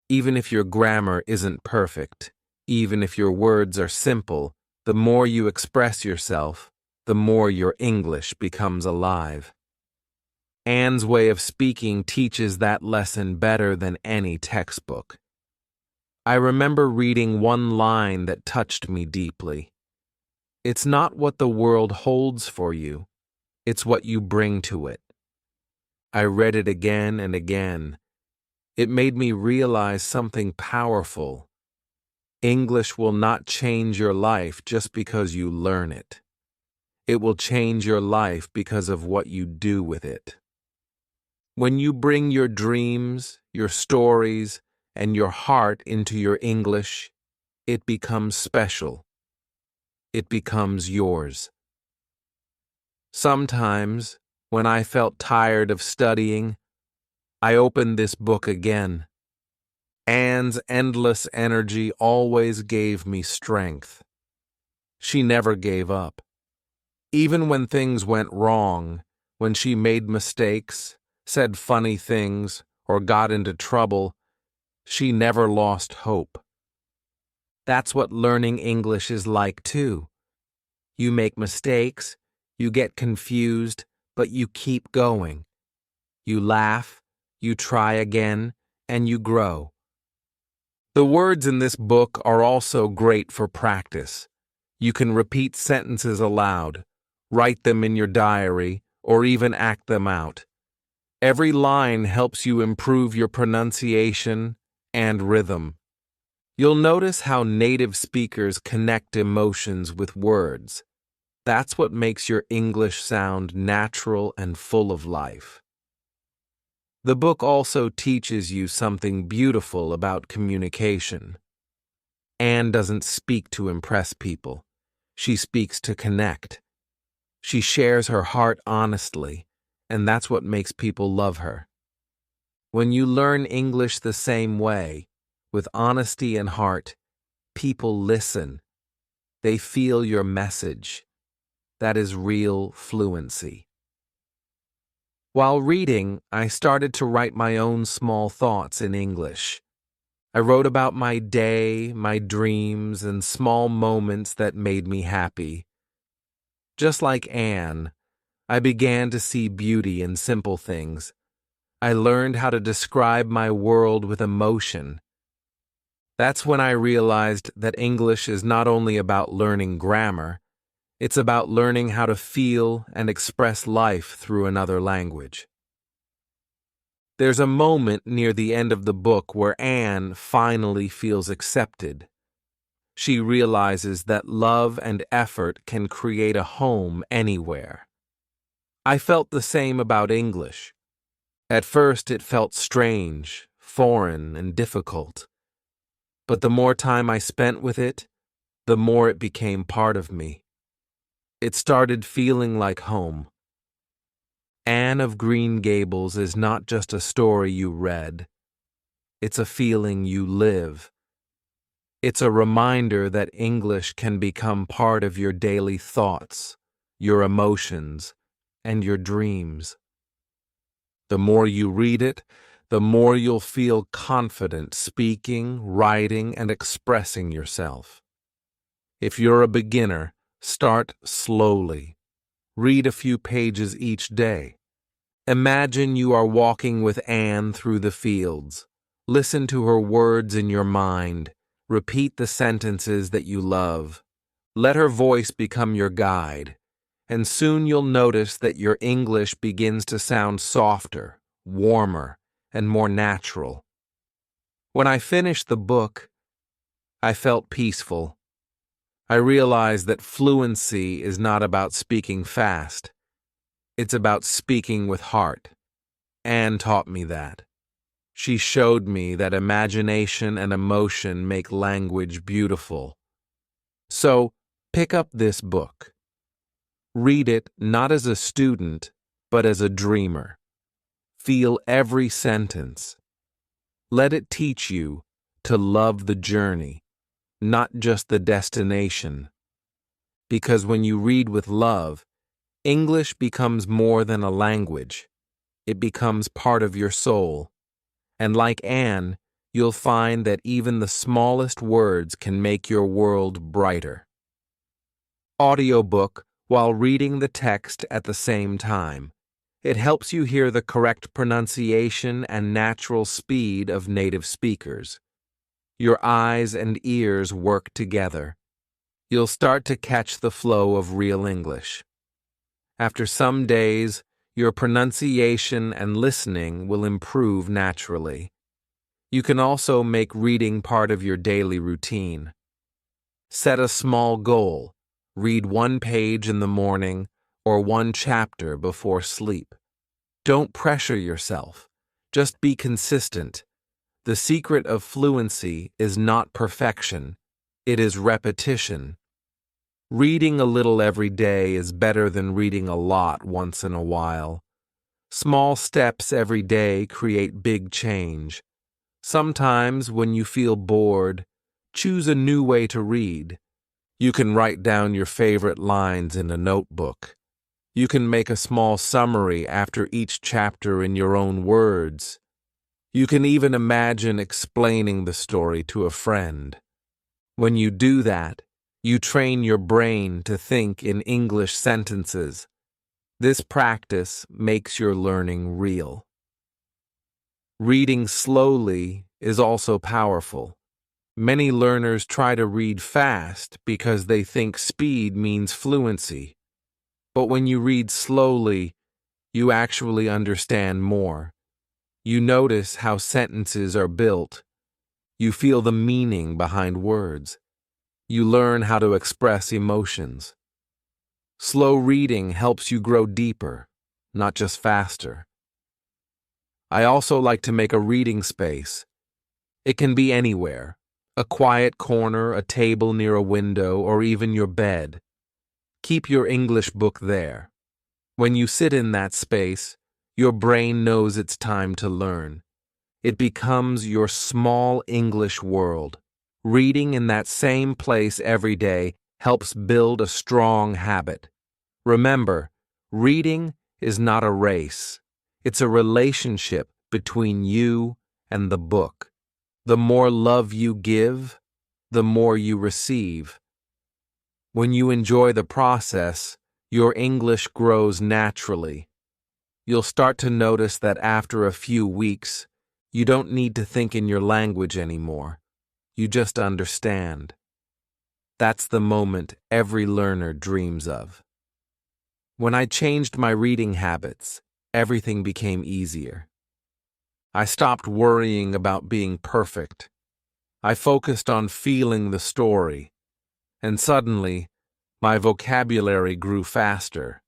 Even if your grammar isn't perfect, even if your words are simple, the more you express yourself, the more your English becomes alive. Anne's way of speaking teaches that lesson better than any textbook. I remember reading one line that touched me deeply. It's not what the world holds for you, it's what you bring to it. I read it again and again. It made me realize something powerful. English will not change your life just because you learn it. It will change your life because of what you do with it. When you bring your dreams, your stories, and your heart into your English, it becomes special. It becomes yours. Sometimes, when I felt tired of studying, I opened this book again. Anne's endless energy always gave me strength. She never gave up. Even when things went wrong, when she made mistakes, said funny things, or got into trouble, she never lost hope. That's what learning English is like too. You make mistakes, you get confused, but you keep going. You laugh, you try again, and you grow. The words in this book are also great for practice. You can repeat sentences aloud, write them in your diary, or even act them out. Every line helps you improve your pronunciation and rhythm. You'll notice how native speakers connect emotions with words. That's what makes your English sound natural and full of life. The book also teaches you something beautiful about communication. Anne doesn't speak to impress people. She speaks to connect. She shares her heart honestly, and that's what makes people love her. When you learn English the same way, with honesty and heart, people listen. They feel your message. That is real fluency. While reading, I started to write my own small thoughts in English. I wrote about my day, my dreams, and small moments that made me happy. Just like Anne, I began to see beauty in simple things. I learned how to describe my world with emotion. That's when I realized that English is not only about learning grammar, it's about learning how to feel and express life through another language. There's a moment near the end of the book where Anne finally feels accepted. She realizes that love and effort can create a home anywhere. I felt the same about English. At first it felt strange, foreign, and difficult. But the more time I spent with it, the more it became part of me. It started feeling like home. Anne of Green Gables is not just a story you read. It's a feeling you live. It's a reminder that English can become part of your daily thoughts, your emotions, and your dreams. The more you read it, the more you'll feel confident speaking, writing, and expressing yourself. If you're a beginner, start slowly. Read a few pages each day. Imagine you are walking with Anne through the fields. Listen to her words in your mind. Repeat the sentences that you love. Let her voice become your guide. And soon you'll notice that your English begins to sound softer, warmer, and more natural. When I finished the book, I felt peaceful. I realized that fluency is not about speaking fast. It's about speaking with heart. Anne taught me that. She showed me that imagination and emotion make language beautiful. So, pick up this book. Read it not as a student, but as a dreamer. Feel every sentence. Let it teach you to love the journey, not just the destination. Because when you read with love, English becomes more than a language. It becomes part of your soul. And like Anne, you'll find that even the smallest words can make your world brighter. Audiobook while reading the text at the same time. It helps you hear the correct pronunciation and natural speed of native speakers. Your eyes and ears work together. You'll start to catch the flow of real English. After some days, your pronunciation and listening will improve naturally. You can also make reading part of your daily routine. Set a small goal. Read 1 page in the morning or 1 chapter before sleep. Don't pressure yourself. Just be consistent. The secret of fluency is not perfection. It is repetition. Reading a little every day is better than reading a lot once in a while. Small steps every day create big change. Sometimes, when you feel bored, choose a new way to read. You can write down your favorite lines in a notebook. You can make a small summary after each chapter in your own words. You can even imagine explaining the story to a friend. When you do that, you train your brain to think in English sentences. This practice makes your learning real. Reading slowly is also powerful. Many learners try to read fast because they think speed means fluency. But when you read slowly, you actually understand more. You notice how sentences are built. You feel the meaning behind words. You learn how to express emotions. Slow reading helps you grow deeper, not just faster. I also like to make a reading space. It can be anywhere: a quiet corner, a table near a window, or even your bed. Keep your English book there. When you sit in that space, your brain knows it's time to learn. It becomes your small English world. Reading in that same place every day helps build a strong habit. Remember, reading is not a race. It's a relationship between you and the book. The more love you give, the more you receive. When you enjoy the process, your English grows naturally. You'll start to notice that after a few weeks, you don't need to think in your language anymore. You just understand. That's the moment every learner dreams of. When I changed my reading habits, everything became easier. I stopped worrying about being perfect. I focused on feeling the story, and suddenly, my vocabulary grew faster.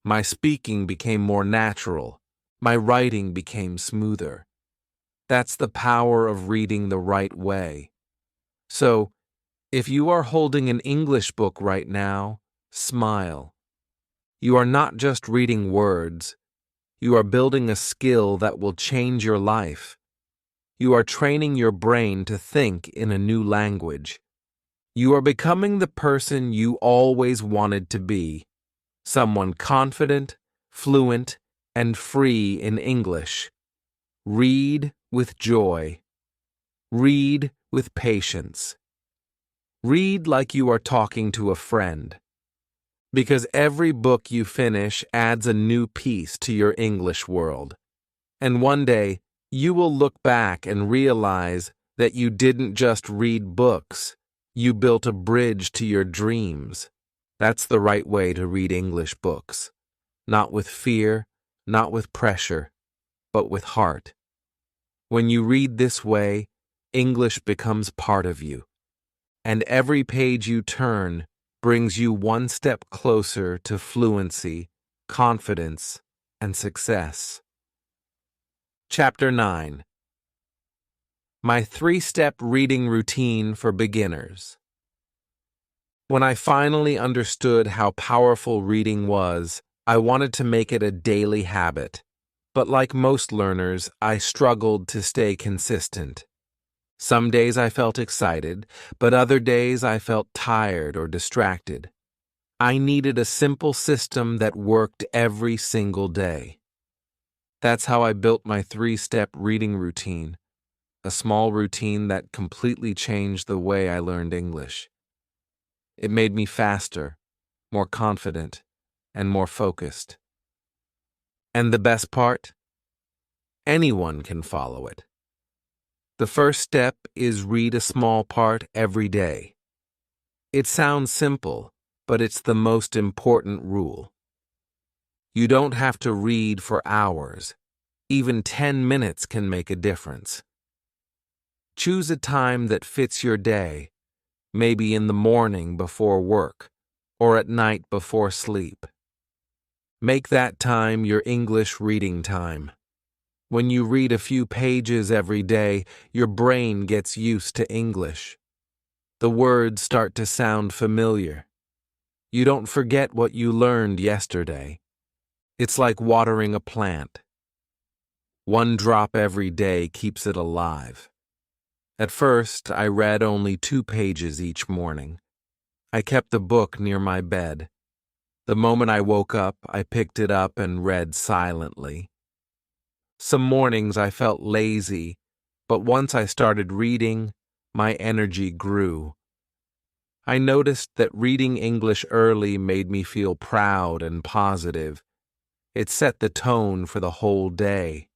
My speaking became more natural. My writing became smoother. That's the power of reading the right way. So, if you are holding an English book right now, smile. You are not just reading words. You are building a skill that will change your life. You are training your brain to think in a new language. You are becoming the person you always wanted to be, someone confident, fluent, and free in English. Read with joy. Read with patience. Read like you are talking to a friend. Because every book you finish adds a new piece to your English world. And one day, you will look back and realize that you didn't just read books. You built a bridge to your dreams. That's the right way to read English books. Not with fear, not with pressure, but with heart. When you read this way, English becomes part of you. And every page you turn brings you one step closer to fluency, confidence, and success. Chapter 9. My 3-step reading routine for beginners. When I finally understood how powerful reading was, I wanted to make it a daily habit. But like most learners, I struggled to stay consistent. Some days I felt excited, but other days I felt tired or distracted. I needed a simple system that worked every single day. That's how I built my 3-step reading routine, a small routine that completely changed the way I learned English. It made me faster, more confident, and more focused. And the best part? Anyone can follow it. The first step is read a small part every day. It sounds simple, but it's the most important rule. You don't have to read for hours. Even 10 minutes can make a difference. Choose a time that fits your day, maybe in the morning before work, or at night before sleep. Make that time your English reading time. When you read a few pages every day, your brain gets used to English. The words start to sound familiar. You don't forget what you learned yesterday. It's like watering a plant. One drop every day keeps it alive. At first, I read only 2 pages each morning. I kept the book near my bed. The moment I woke up, I picked it up and read silently. Some mornings I felt lazy, but once I started reading, my energy grew. I noticed that reading English early made me feel proud and positive. It set the tone for the whole day.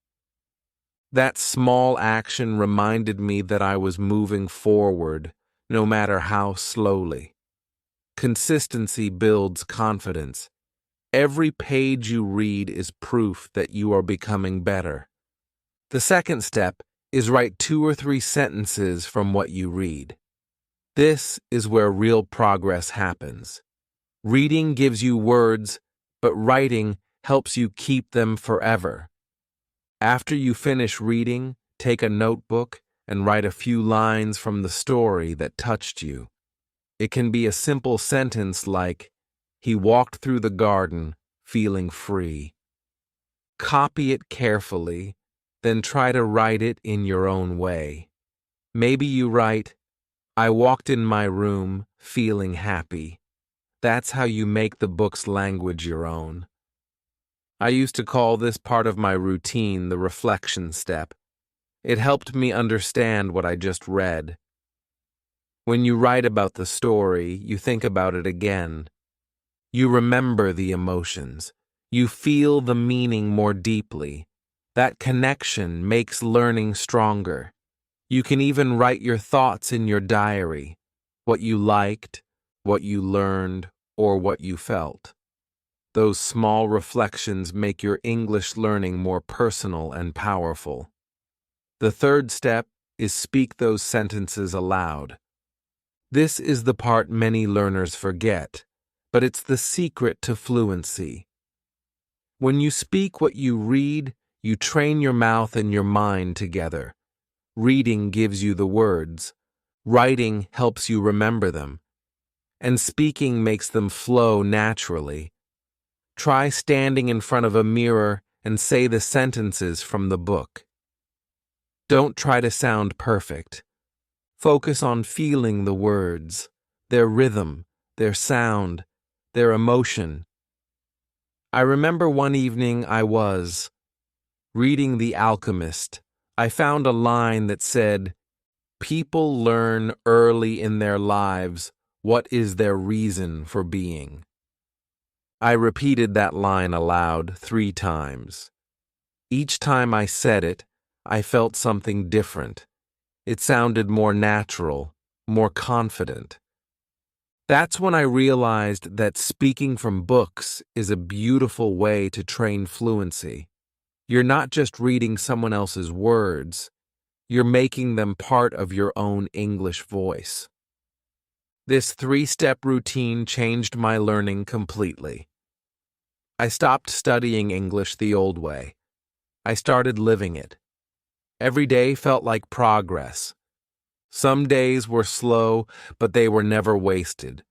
That small action reminded me that I was moving forward, no matter how slowly. Consistency builds confidence. Every page you read is proof that you are becoming better. The second step is write 2 or 3 sentences from what you read. This is where real progress happens. Reading gives you words, but writing helps you keep them forever. After you finish reading, take a notebook and write a few lines from the story that touched you. It can be a simple sentence like, "He walked through the garden, feeling free." Copy it carefully, then try to write it in your own way. Maybe you write, "I walked in my room, feeling happy." That's how you make the book's language your own. I used to call this part of my routine the reflection step. It helped me understand what I just read. When you write about the story, you think about it again. You remember the emotions. You feel the meaning more deeply. That connection makes learning stronger. You can even write your thoughts in your diary, what you liked, what you learned, or what you felt. Those small reflections make your English learning more personal and powerful. The third step is speak those sentences aloud. This is the part many learners forget, but it's the secret to fluency. When you speak what you read, you train your mouth and your mind together. Reading gives you the words. Writing helps you remember them. And speaking makes them flow naturally. Try standing in front of a mirror and say the sentences from the book. Don't try to sound perfect. Focus on feeling the words, their rhythm, their sound, their emotion. I remember one evening I was reading The Alchemist. I found a line that said, "People learn early in their lives what is their reason for being." I repeated that line aloud 3 times. Each time I said it, I felt something different. It sounded more natural, more confident. That's when I realized that speaking from books is a beautiful way to train fluency. You're not just reading someone else's words, you're making them part of your own English voice. This 3-step routine changed my learning completely. I stopped studying English the old way. I started living it. Every day felt like progress. Some days were slow, but they were never wasted.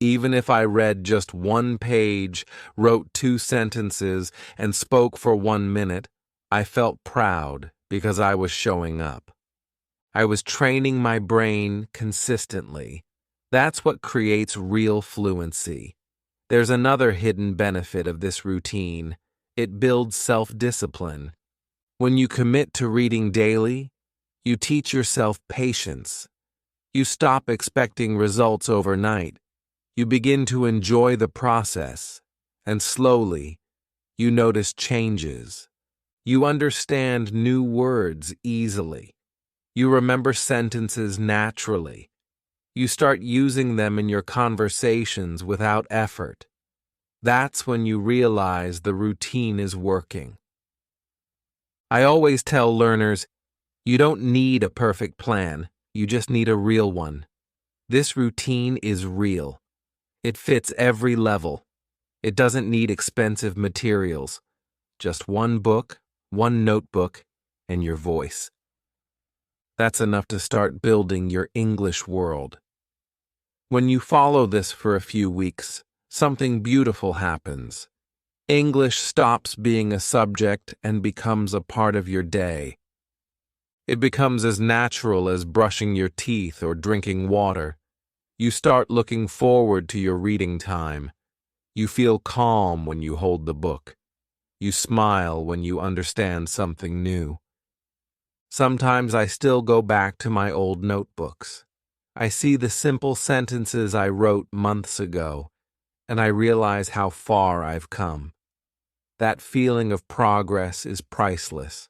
Even if I read just 1 page, wrote 2 sentences, and spoke for 1 minute, I felt proud because I was showing up. I was training my brain consistently. That's what creates real fluency. There's another hidden benefit of this routine. It builds self-discipline. When you commit to reading daily, you teach yourself patience. You stop expecting results overnight. You begin to enjoy the process, and slowly, you notice changes. You understand new words easily. You remember sentences naturally. You start using them in your conversations without effort. That's when you realize the routine is working. I always tell learners, you don't need a perfect plan, you just need a real one. This routine is real. It fits every level. It doesn't need expensive materials. Just one book, one notebook, and your voice. That's enough to start building your English world. When you follow this for a few weeks, something beautiful happens. English stops being a subject and becomes a part of your day. It becomes as natural as brushing your teeth or drinking water. You start looking forward to your reading time. You feel calm when you hold the book. You smile when you understand something new. Sometimes I still go back to my old notebooks. I see the simple sentences I wrote months ago, and I realize how far I've come. That feeling of progress is priceless.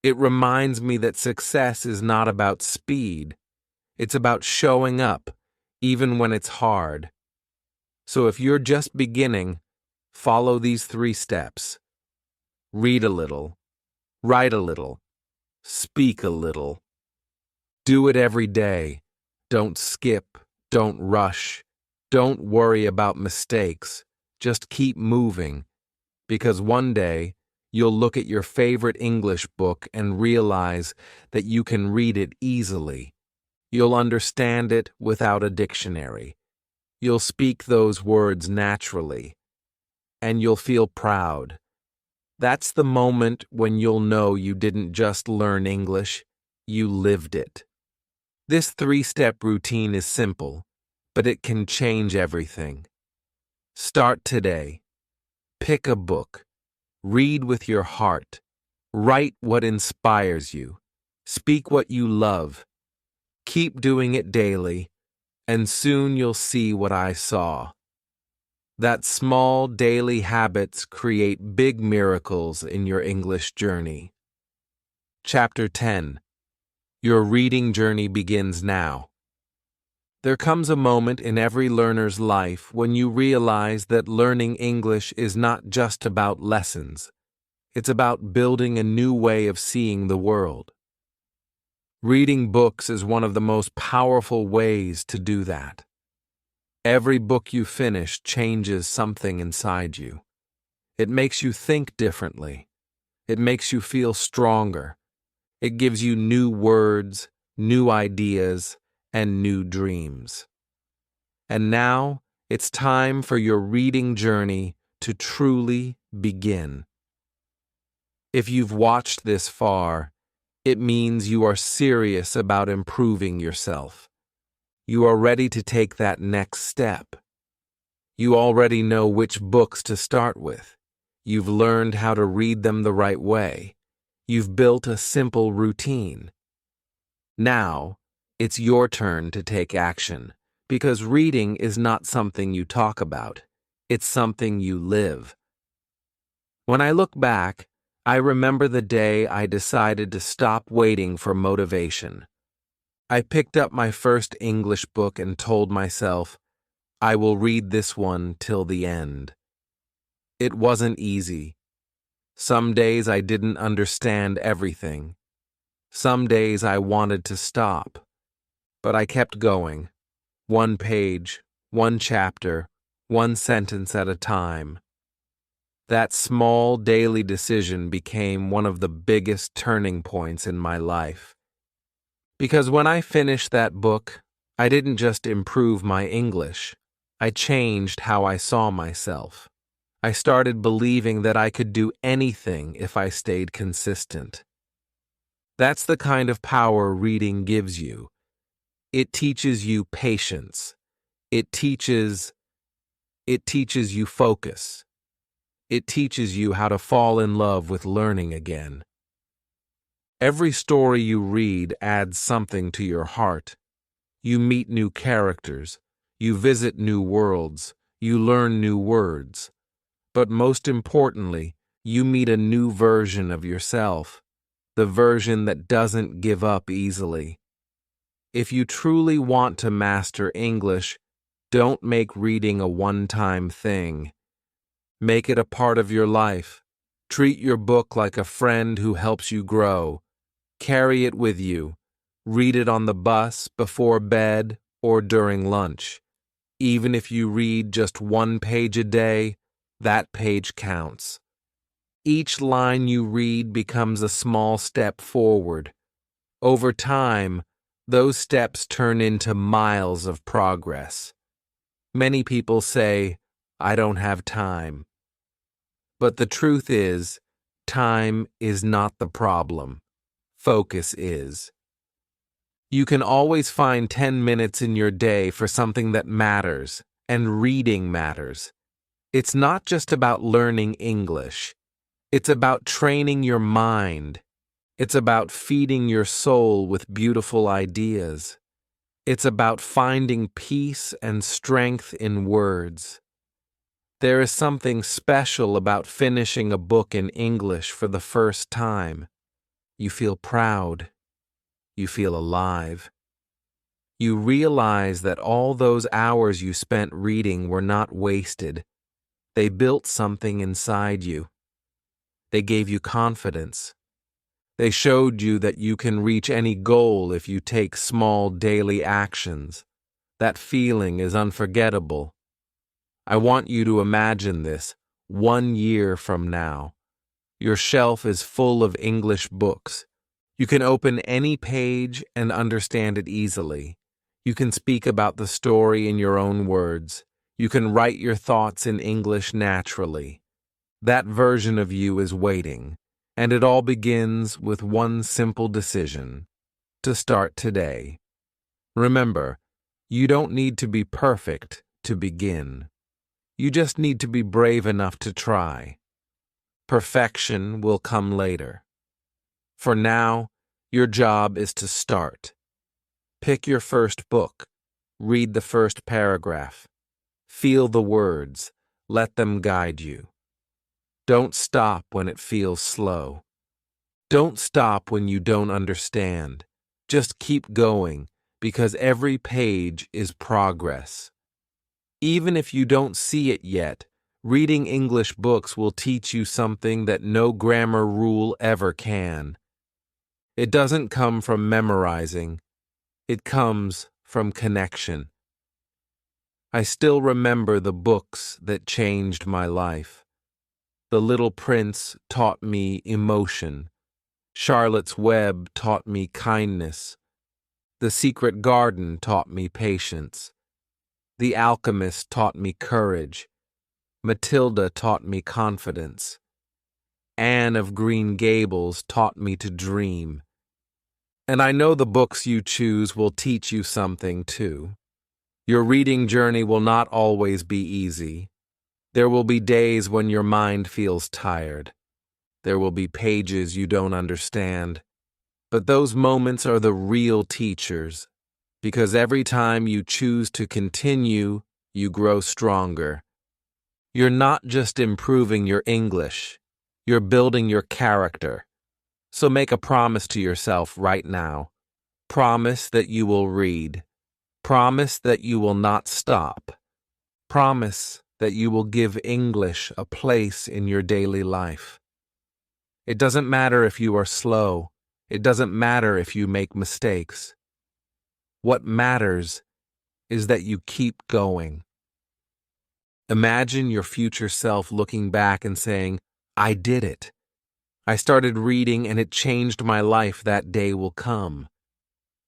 It reminds me that success is not about speed. It's about showing up, even when it's hard. So if you're just beginning, follow these 3 steps. Read a little, write a little, speak a little. Do it every day. Don't skip, don't rush, don't worry about mistakes. Just keep moving, because one day you'll look at your favorite English book and realize that you can read it easily. You'll understand it without a dictionary. You'll speak those words naturally, and you'll feel proud. That's the moment when you'll know you didn't just learn English, you lived it. This 3-step routine is simple, but it can change everything. Start today. Pick a book. Read with your heart. Write what inspires you. Speak what you love. Keep doing it daily, and soon you'll see what I saw. That small daily habits create big miracles in your English journey. Chapter 10. Your reading journey begins now. There comes a moment in every learner's life when you realize that learning English is not just about lessons. It's about building a new way of seeing the world. Reading books is one of the most powerful ways to do that. Every book you finish changes something inside you. It makes you think differently. It makes you feel stronger. It gives you new words, new ideas, and new dreams. And now, it's time for your reading journey to truly begin. If you've watched this far, it means you are serious about improving yourself. You are ready to take that next step. You already know which books to start with. You've learned how to read them the right way. You've built a simple routine. Now, it's your turn to take action, because reading is not something you talk about. It's something you live. When I look back, I remember the day I decided to stop waiting for motivation. I picked up my first English book and told myself, I will read this one till the end. It wasn't easy. Some days I didn't understand everything. Some days I wanted to stop. But I kept going. 1 page, 1 chapter, 1 sentence at a time. That small daily decision became one of the biggest turning points in my life. Because when I finished that book, I didn't just improve my English. I changed how I saw myself. I started believing that I could do anything if I stayed consistent. That's the kind of power reading gives you. It teaches you patience. It teaches you focus. It teaches you how to fall in love with learning again. Every story you read adds something to your heart. You meet new characters. You visit new worlds. You learn new words. But most importantly, you meet a new version of yourself, the version that doesn't give up easily. If you truly want to master English, don't make reading a one-time thing. Make it a part of your life. Treat your book like a friend who helps you grow. Carry it with you. Read it on the bus, before bed, or during lunch. Even if you read just one page a day, that page counts. Each line you read becomes a small step forward. Over time, those steps turn into miles of progress. Many people say, "I don't have time." But the truth is, time is not the problem. Focus is. You can always find 10 minutes in your day for something that matters, and reading matters. It's not just about learning English. It's about training your mind. It's about feeding your soul with beautiful ideas. It's about finding peace and strength in words. There is something special about finishing a book in English for the first time. You feel proud. You feel alive. You realize that all those hours you spent reading were not wasted. They built something inside you. They gave you confidence. They showed you that you can reach any goal if you take small daily actions. That feeling is unforgettable. I want you to imagine this 1 year from now. Your shelf is full of English books. You can open any page and understand it easily. You can speak about the story in your own words. You can write your thoughts in English naturally. That version of you is waiting, and it all begins with one simple decision: to start today. Remember, you don't need to be perfect to begin. You just need to be brave enough to try. Perfection will come later. For now, your job is to start. Pick your first book. Read the first paragraph. Feel the words. Let them guide you. Don't stop when it feels slow. Don't stop when you don't understand. Just keep going, because every page is progress. Even if you don't see it yet, reading English books will teach you something that no grammar rule ever can. It doesn't come from memorizing. It comes from connection. I still remember the books that changed my life. The Little Prince taught me emotion. Charlotte's Web taught me kindness. The Secret Garden taught me patience. The Alchemist taught me courage. Matilda taught me confidence. Anne of Green Gables taught me to dream. And I know the books you choose will teach you something too. Your reading journey will not always be easy. There will be days when your mind feels tired. There will be pages you don't understand. But those moments are the real teachers, because every time you choose to continue, you grow stronger. You're not just improving your English, you're building your character. So make a promise to yourself right now. Promise that you will read. Promise that you will not stop. Promise that you will give English a place in your daily life. It doesn't matter if you are slow. It doesn't matter if you make mistakes. What matters is that you keep going. Imagine your future self looking back and saying, "I did it. I started reading and it changed my life. That day will come."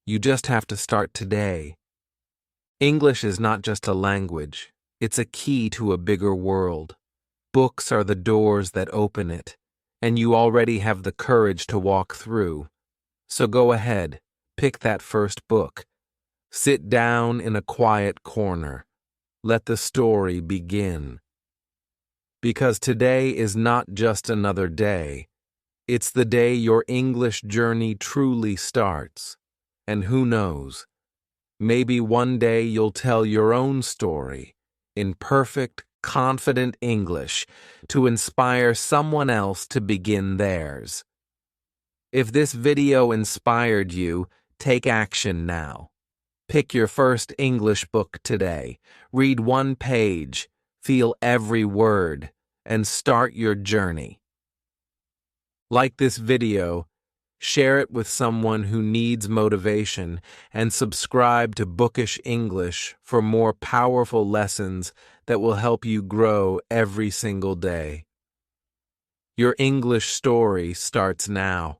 You just have to start today. English is not just a language. It's a key to a bigger world. Books are the doors that open it, and you already have the courage to walk through. So go ahead, pick that first book. Sit down in a quiet corner. Let the story begin. Because today is not just another day. It's the day your English journey truly starts. And who knows, Maybe one day you'll tell your own story in perfect, confident English to inspire someone else to begin theirs. If this video inspired you, take action now. Pick your first English book today. Read one page, feel every word, and start your journey. Like this video, share it with someone who needs motivation, and subscribe to Bookish English for more powerful lessons that will help you grow every single day. Your English story starts now.